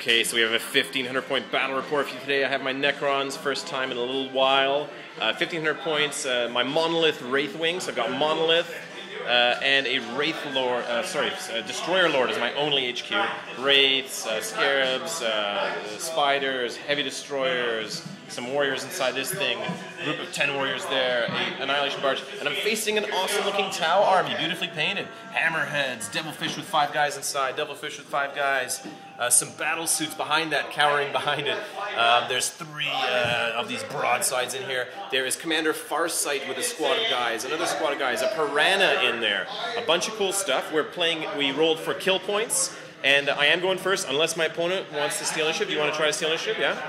Okay, so we have a 1,500 point battle report for you today. I have my Necrons, first time in a little while. 1,500 points, my Monolith Wraith Wings. I've got Monolith and a Wraith Lord, Destroyer Lord is my only HQ. Wraiths, Scarabs, Spyders, Heavy Destroyers, some warriors inside this thing, a group of 10 warriors there, an Annihilation Barge, and I'm facing an awesome looking Tau army, beautifully painted. Hammerheads, Devilfish with 5 guys inside, Devilfish with 5 guys, some battle suits behind that, cowering behind it. There's 3 of these broadsides in here. There is Commander Farsight with a squad of guys, another squad of guys, a Piranha in there, a bunch of cool stuff. We rolled for kill points, and I am going first unless my opponent wants to steal initiative. You want to try to steal initiative? Yeah?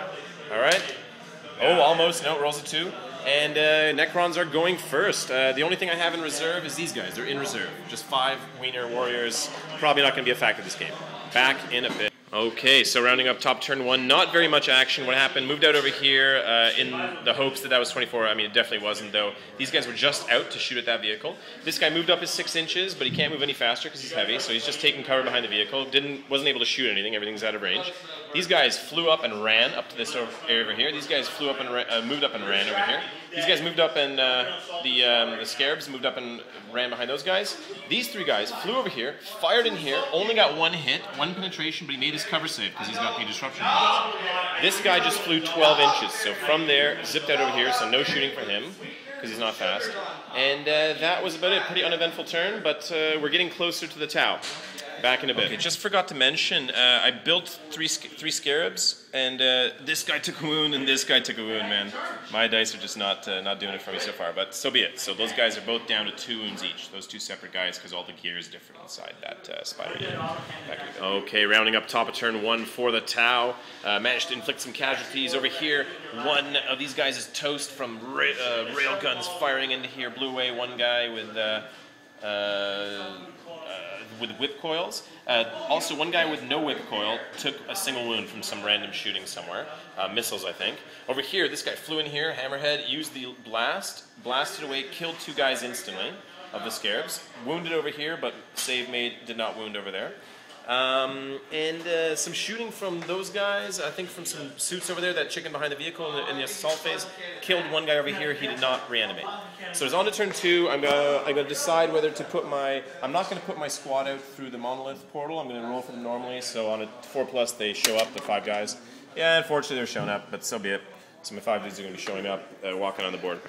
Alright. Oh, almost. No, rolls a 2. And Necrons are going first. The only thing I have in reserve is these guys. They're in reserve. Just 5 wiener warriors. Probably not going to be a factor this game. Back in a bit. Okay, so rounding up top turn 1, not very much action. What happened? Moved out over here in the hopes that was 24. I mean, it definitely wasn't, though. These guys were just out to shoot at that vehicle. This guy moved up his 6 inches, but he can't move any faster because he's heavy, so he's just taking cover behind the vehicle. Wasn't able to shoot anything. Everything's out of range. These guys flew up and ran up to this area over here. These guys flew up and moved up and ran over here. These guys moved up and the Scarabs moved up and ran behind those guys. These 3 guys flew over here, fired in here, only got 1 hit, 1 penetration, but he made his cover save because he's got the disruption points. This guy just flew 12 inches, so from there, zipped out over here, so no shooting for him because he's not fast. And that was about it. Pretty uneventful turn, but we're getting closer to the Tau. Back in a bit. Okay, just forgot to mention, I built 3 Scarabs, and this guy took a wound, and this guy took a wound, man. My dice are just not doing it for me so far, but so be it. So those guys are both down to 2 wounds each, those 2 separate guys, because all the gear is different inside that Spider unit. Back in a bit. Okay, rounding up top of turn 1 for the Tau. Managed to inflict some casualties. Over here, one of these guys is toast from rail guns firing into here. Blew away one guy with whip coils. Also, one guy with no whip coil took a single wound from some random shooting somewhere. Missiles, I think. Over here, this guy flew in here, Hammerhead, used the blast, blasted away, killed 2 guys instantly of the Scarabs. Wounded over here, but save made, did not wound over there. And some shooting from those guys, I think from some suits over there, that chicken behind the vehicle in the assault phase, killed one guy over here, he did not reanimate. So it's on to turn 2, I'm gonna decide whether to put I'm not gonna put my squad out through the Monolith portal, I'm gonna roll for them normally, so on a 4+ they show up, the 5 guys. Yeah, unfortunately they're showing up, but so be it. So my 5 dudes are going to be showing up, walking on the board.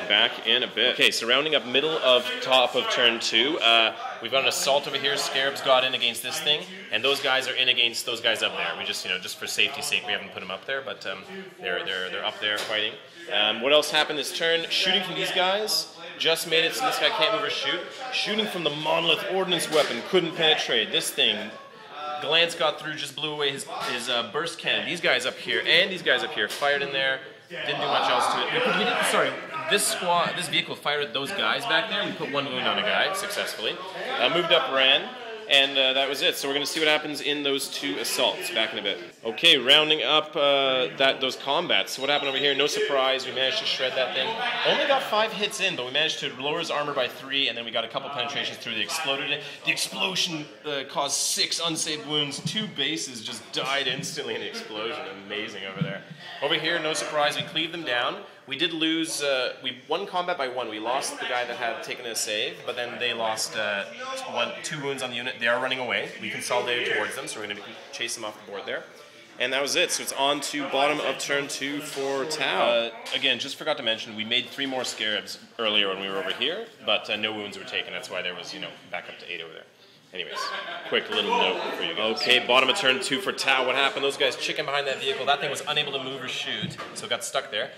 Back in a bit. Okay, so rounding up middle of top of turn 2. We've got an assault over here. Scarabs got in against this thing, and those guys are in against those guys up there. We just, just for safety's sake, we haven't put them up there, but they're up there fighting. What else happened this turn? Shooting from these guys. Just made it so this guy can't move or shoot. Shooting from the Monolith ordnance weapon. Couldn't penetrate. This thing. Glance got through, just blew away his burst cannon. These guys up here and these guys up here fired in there. Didn't do much else to it. This vehicle fired at those guys back there. We put 1 wound on a guy successfully. Moved up, ran, and that was it. So we're going to see what happens in those 2 assaults. Back in a bit. Okay, rounding up those combats. So what happened over here? No surprise. We managed to shred that thing. Only got 5 hits in, but we managed to lower his armor by 3, and then we got a couple penetrations through. They exploded it. The explosion caused 6 unsaved wounds. 2 bases just died instantly in the explosion. Amazing over there. Over here, no surprise. We cleaved them down. We did lose. We won combat by 1. We lost the guy that had taken a save, but then they lost 2 wounds on the unit. They are running away. We consolidated towards them, so we're going to chase them off the board there. And that was it. So it's on to bottom of turn 2 for Tau. Again, just forgot to mention, we made 3 more Scarabs earlier when we were over here, but no wounds were taken. That's why there was, back up to 8 over there. Anyways, quick little note for you guys. Okay, bottom of turn 2 for Tau. What happened? Those guys chicken behind that vehicle. That thing was unable to move or shoot, so it got stuck there.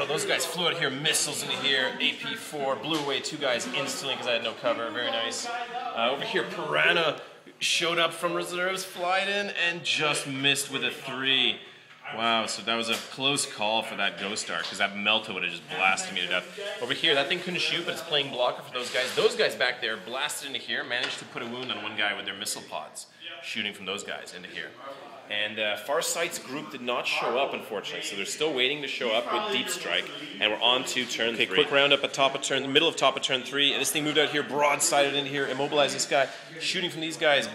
Those guys flew out here, missiles into here, AP4, blew away 2 guys instantly because I had no cover. Very nice. Over here, Piranha showed up from reserves, flied in, and just missed with a 3. Wow, so that was a close call for that Ghost Star, because that Melta would have just blasted me to death. Over here, that thing couldn't shoot, but it's playing blocker for those guys. Those guys back there blasted into here, managed to put a wound on one guy with their missile pods. shooting from those guys into here. And Farsight's group did not show up, unfortunately, so they're still waiting to show up with Deep Strike, and we're on to turn 3. Quick roundup at top of turn, the middle of top of turn 3, and this thing moved out here, broadsided in here, immobilized this guy, shooting from these guys,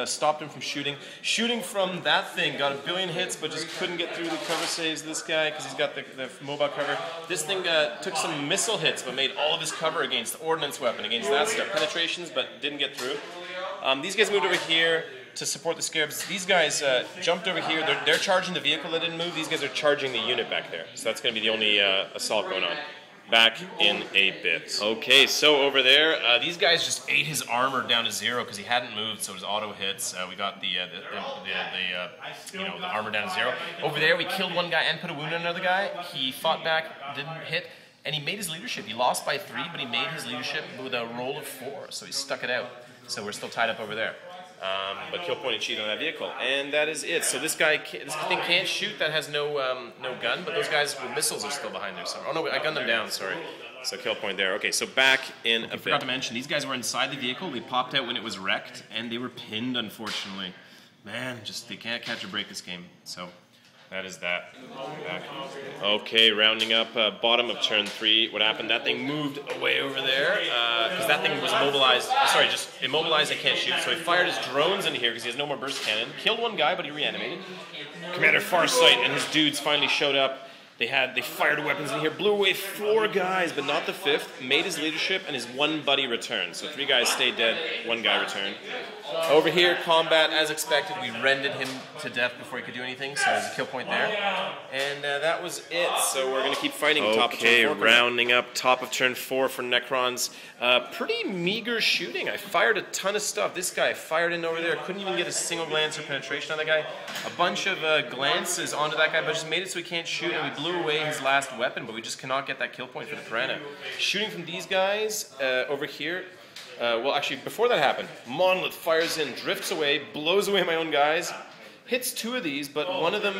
stopped him from shooting. Shooting from that thing, got a billion hits, but just couldn't get through the cover saves of this guy, because he's got the mobile cover. This thing took some missile hits, but made all of his cover against the ordnance weapon, against that stuff. Penetrations, but didn't get through. These guys moved over here to support the Scarabs. These guys jumped over here. They're charging the vehicle that didn't move. These guys are charging the unit back there. So that's going to be the only assault going on. Back in a bit. Okay, so over there, these guys just ate his armor down to 0 because he hadn't moved, so his auto hits. We got the armor down to 0. Over there, we killed one guy and put a wound on another guy. He fought back, didn't hit, and he made his leadership. He lost by 3, but he made his leadership with a roll of 4, so he stuck it out. So we're still tied up over there. But kill point and cheat on that vehicle, and that is it. So this thing can't shoot. That has no gun, but those guys with missiles are still behind there somewhere. Oh no, I gunned them down. Sorry. So kill point there. Okay, so back in a bit. I forgot to mention these guys were inside the vehicle. They popped out when it was wrecked, and they were pinned. Unfortunately, man, they can't catch or break this game. So that is that. Okay, rounding up bottom of turn 3. What happened? That thing moved away over there because that thing was immobilized. Sorry, just immobilized and can't shoot. So he fired his drones in here because he has no more burst cannon. Killed one guy, but he reanimated. Commander Farsight and his dudes finally showed up. They fired weapons in here, blew away 4 guys, but not the 5th. Made his leadership, and his 1 buddy returned. So 3 guys stayed dead, 1 guy returned. Over here, combat as expected. We rendered him to death before he could do anything, so there's a kill point there. And that was it. So we're going to keep fighting. Top of turn 4. Rounding up top of turn 4 for Necrons. Pretty meager shooting. I fired a ton of stuff. This guy fired in over there. Couldn't even get a single glance or penetration on that guy. A bunch of glances onto that guy, but just made it so he can't shoot, and we blew away his last weapon, but we just cannot get that kill point for the Piranha. Shooting from these guys over here. Well, actually, before that happened, Monolith fires in, drifts away, blows away my own guys, hits 2 of these, but one of them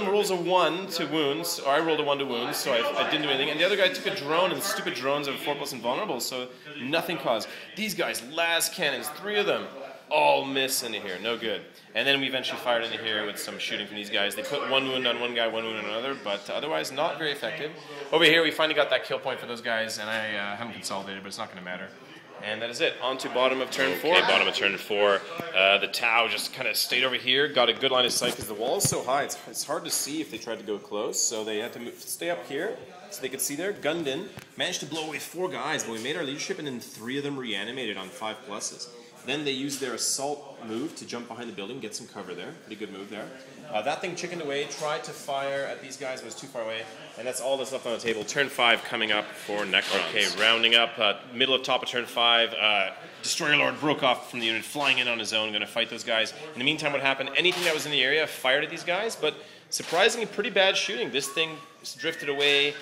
rolls a 1 to wounds, or I rolled a 1 to wounds, so I didn't do anything, and the other guy took a drone, and stupid drones are 4+ invulnerable, so nothing caused. These guys, las cannons, 3 of them, all miss into here, no good. And then we eventually fired into here with some shooting from these guys. They put 1 wound on one guy, 1 wound on another, but otherwise not very effective. Over here we finally got that kill point for those guys, and I haven't consolidated, but it's not going to matter. And that is it. On to bottom of turn 4. Okay, bottom of turn 4. The Tau just kind of stayed over here, got a good line of sight because the wall is so high. It's hard to see if they tried to go close, so they had to stay up here so they could see there. Gunned in, managed to blow away 4 guys, but we made our leadership, and then 3 of them reanimated on 5+. Then they used their assault move to jump behind the building, get some cover there. Pretty good move there. That thing chickened away, tried to fire at these guys, but was too far away. And that's all that's left on the table. Turn 5 coming up for Necrons. Okay, rounding up, middle of top of turn 5. Destroyer Lord broke off from the unit, flying in on his own, going to fight those guys. In the meantime, what happened? Anything that was in the area fired at these guys, but surprisingly pretty bad shooting. This thing drifted away.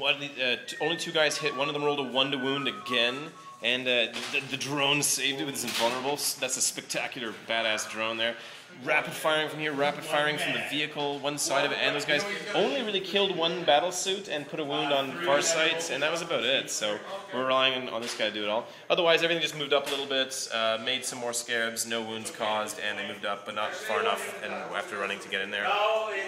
Only 2 guys hit. One of them rolled a 1 to wound again. And the drone saved it with his invulnerable. That's a spectacular, badass drone there. Rapid firing from here, rapid firing from the vehicle, one side of it, and those guys only really killed 1 battle suit and put a wound on Farsight, and that was about it. So we're relying on this guy to do it all. Otherwise, everything just moved up a little bit, made some more Scarabs, no wounds caused, and they moved up, but not far enough, and after running to get in there.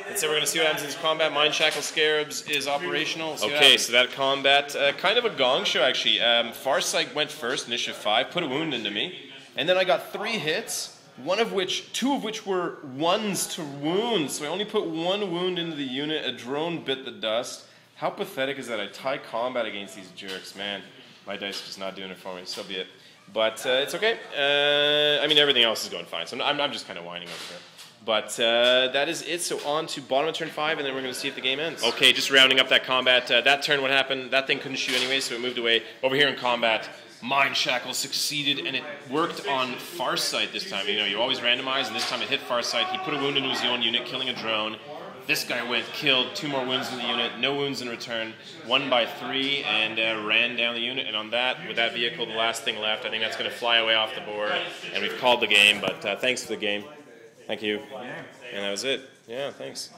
And so we're going to see what happens in this combat. Mind Shackle Scarabs is operational. Okay, so that combat, kind of a gong show, actually. Farsight went first, initiative 5, put a wound into me, and then I got 3 hits. 2 of which were 1s to wounds, so I only put 1 wound into the unit. A drone bit the dust. How pathetic is that? I tie combat against these jerks, man. My dice is just not doing it for me, so be it. But it's okay. I mean, everything else is going fine, so I'm just kind of whining over here. But that is it, so on to bottom of turn 5, and then we're going to see if the game ends. Okay, just rounding up that combat. That turn, what happened? That thing couldn't shoot anyway, so it moved away. Over here in combat, Mind Shackle succeeded, and it worked on Farsight this time. You know, you always randomize, and this time it hit Farsight. He put a wound into his own unit, killing a drone. This guy went, killed 2 more wounds in the unit, no wounds in return, won by 3, and ran down the unit. And on that, with that vehicle, the last thing left, I think that's going to fly away off the board. And we've called the game, but thanks for the game. Thank you. And that was it. Yeah, thanks.